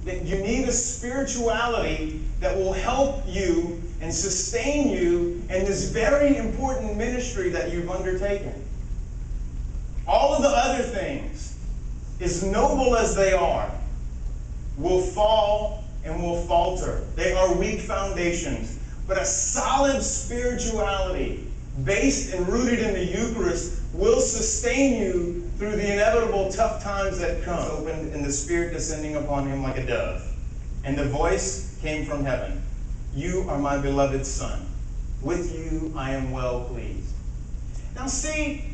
That you need a spirituality that will help you and sustain you in this very important ministry that you've undertaken. All of the other things, as noble as they are, will fall and will falter. They are weak foundations. But a solid spirituality based and rooted in the Eucharist will sustain you through the inevitable tough times that come. Opened and the Spirit descending upon him like a dove. And the voice came from heaven. You are my beloved Son. With you I am well pleased. Now see,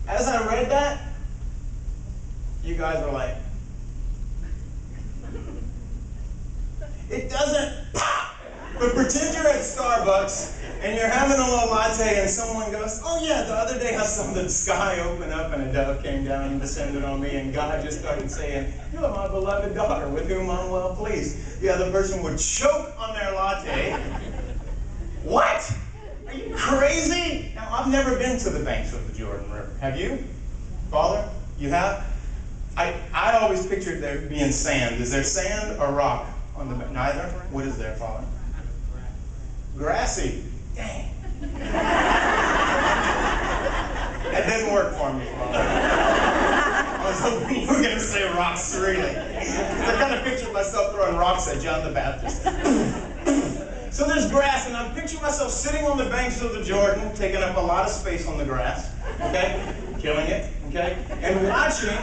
as I read that, you guys are like, it doesn't pop. But pretend you're at Starbucks and you're having a little latte and someone goes, oh yeah, the other day I saw the sky open up and a dove came down and descended on me and God just started saying, you are my beloved daughter with whom I'm well pleased. The other person would choke on their latte. What? Are you crazy? Now, I've never been to the banks of the Jordan River. Have you? Father, you have? I always pictured there being sand. Is there sand or rock on the bank? Neither? What is there, Father? Grassy. Dang. That didn't work for me, Father. I was hoping you were going to say rocks, really. I kind of pictured myself throwing rocks at John the Baptist. So there's grass, and I picture myself sitting on the banks of the Jordan, taking up a lot of space on the grass, okay? Killing it, okay? And watching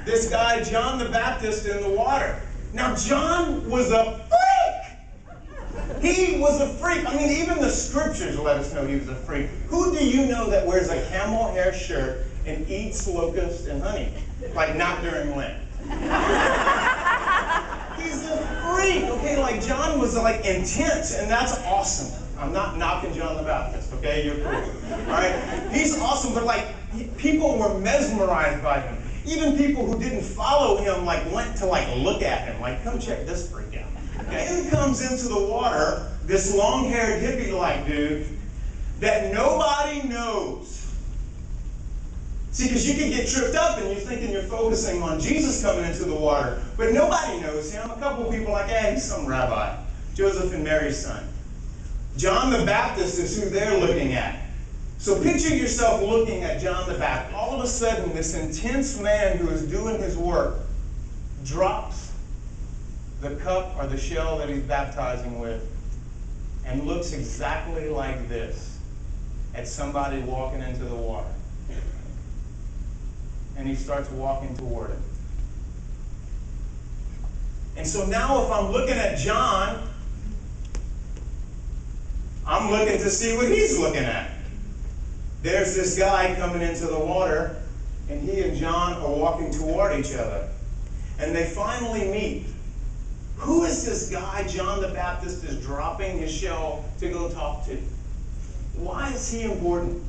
this guy, John the Baptist, in the water. Now, John was a freak! He was a freak. I mean, even the scriptures let us know he was a freak. Who do you know that wears a camel hair shirt and eats locusts and honey? Like, not during Lent. He's a freak, okay? Like, John was, like, intense, and that's awesome. I'm not knocking John the Baptist, okay? You're cool, all right? He's awesome, but, like, people were mesmerized by him. Even people who didn't follow him, like, went to, like, look at him. Like, come check this freak out. Okay? In comes into the water this long-haired hippie-like dude that nobody knows. See, because you can get tripped up and you're thinking you're focusing on Jesus coming into the water, but nobody knows him. A couple of people are like, hey, he's some rabbi. Joseph and Mary's son. John the Baptist is who they're looking at. So picture yourself looking at John the Baptist. All of a sudden, this intense man who is doing his work drops the cup or the shell that he's baptizing with and looks exactly like this at somebody walking into the water. And he starts walking toward it. And so now if I'm looking at John, I'm looking to see what he's looking at. There's this guy coming into the water, and he and John are walking toward each other. And they finally meet. Who is this guy John the Baptist is dropping his shell to go talk to? Why is he important?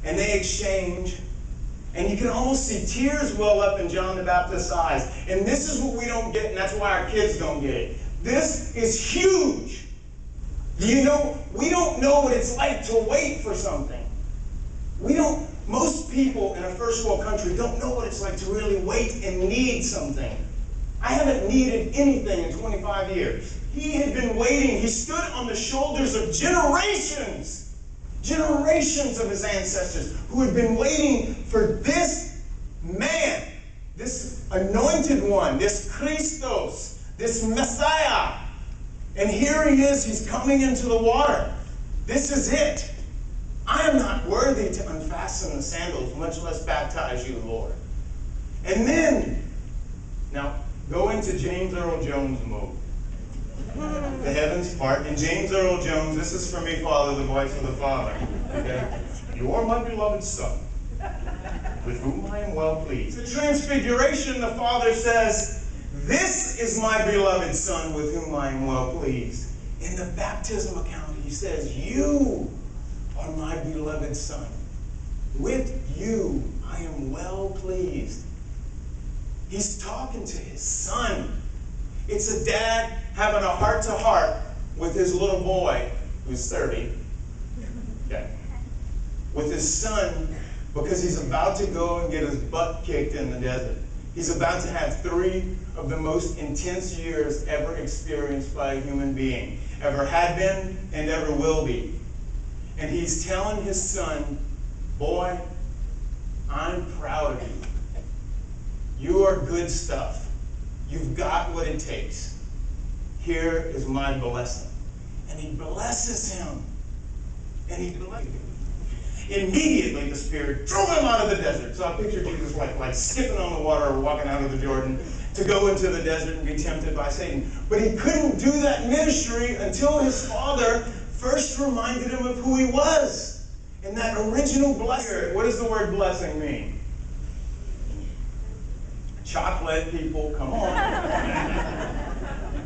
And they exchange. And you can almost see tears well up in John the Baptist's eyes. And this is what we don't get, and that's why our kids don't get it. This is huge. You know, we don't know what it's like to wait for something. Most people in a first world country don't know what it's like to really wait and need something. I haven't needed anything in 25 years. He had been waiting. He stood on the shoulders of generations of his ancestors who had been waiting for this man, this anointed one, this Christos, this Messiah. And here he is, he's coming into the water. This is it. I am not worthy to unfasten the sandals, much less baptize you, Lord. And then, now, go into James Earl Jones mode. The heavens part. And James Earl Jones, this is for me, Father, the voice of the Father. Okay? You are my beloved Son, with whom I am well pleased. The Transfiguration, the Father says, this is my beloved Son, with whom I am well pleased. In the baptism account, he says, you are my beloved Son. With you I am well pleased. He's talking to his son. It's a dad having a heart-to-heart with his little boy, who's 30, okay, with his son, because he's about to go and get his butt kicked in the desert. He's about to have 3 of the most intense years ever experienced by a human being, ever had been and ever will be. And he's telling his son, boy, I'm proud of you. You are good stuff. You've got what it takes. Here is my blessing. And he blesses him. And he blesses him. Immediately the Spirit drove him out of the desert. So I picture Jesus like skipping on the water or walking out of the Jordan to go into the desert and be tempted by Satan. But he couldn't do that ministry until his father first reminded him of who he was. And that original blessing. What does the word blessing mean? Chocolate, people, come on.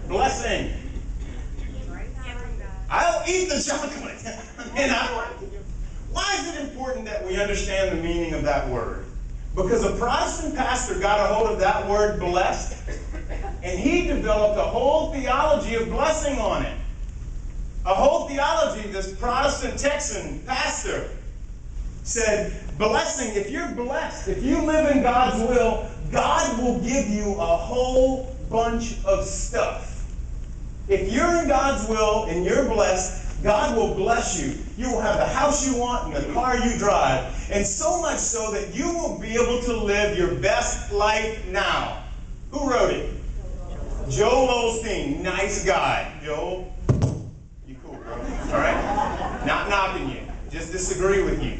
Blessing. I'll eat the chocolate. And why is it important that we understand the meaning of that word? Because a Protestant pastor got a hold of that word blessed, and he developed a whole theology of blessing on it. A whole theology, this Protestant Texan pastor said, blessing, if you're blessed, if you live in God's will, God will give you a whole bunch of stuff. If you're in God's will and you're blessed, God will bless you. You will have the house you want and the car you drive. And so much so that you will be able to live your best life now. Who wrote it? Joel Osteen. Nice guy. Joel, you cool, bro. All right? Not knocking you. Just disagree with you.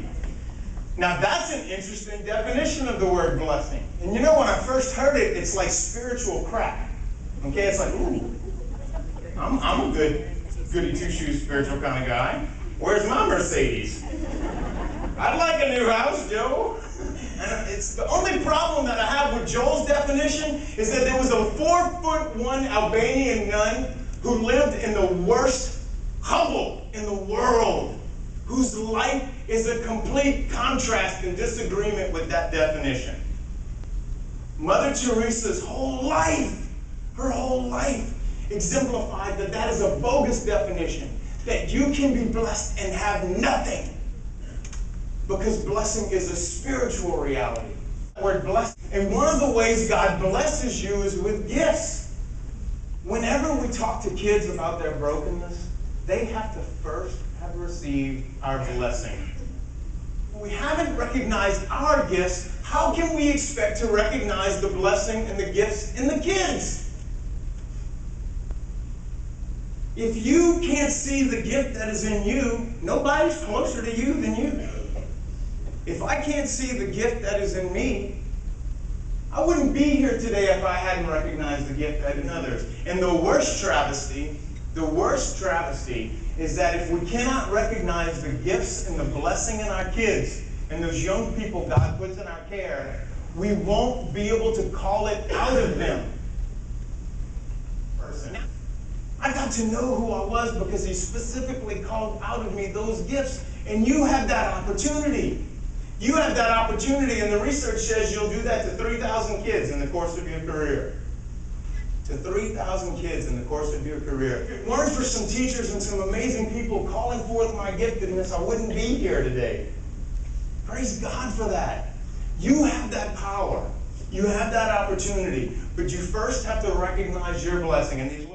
Now that's an interesting definition of the word blessing. And you know, when I first heard it, it's like spiritual crack. Okay? It's like, ooh, I'm a goody two-shoes spiritual kind of guy. Where's my Mercedes? I'd like a new house, Joe. And it's the only problem that I have with Joel's definition is that there was a 4'1" Albanian nun who lived in the worst hovel in the world, whose life is a complete contrast and disagreement with that definition. Mother Teresa's whole life, her whole life, exemplified that that is a bogus definition, that you can be blessed and have nothing. Because blessing is a spiritual reality. The word blessed, and one of the ways God blesses you is with gifts. Whenever we talk to kids about their brokenness, they have to first have received our blessing. When we haven't recognized our gifts, how can we expect to recognize the blessing and the gifts in the kids? If you can't see the gift that is in you, nobody's closer to you than you. If I can't see the gift that is in me, I wouldn't be here today if I hadn't recognized the gift that is in others. And the worst travesty is that if we cannot recognize the gifts and the blessing in our kids and those young people God puts in our care, we won't be able to call it out of them. I got to know who I was because he specifically called out of me those gifts. And you have that opportunity. You have that opportunity, and the research says you'll do that to 3,000 kids in the course of your career. To 3,000 kids in the course of your career. If it weren't for some teachers and some amazing people calling forth my giftedness, I wouldn't be here today. Praise God for that. You have that power. You have that opportunity. But you first have to recognize your blessing. And these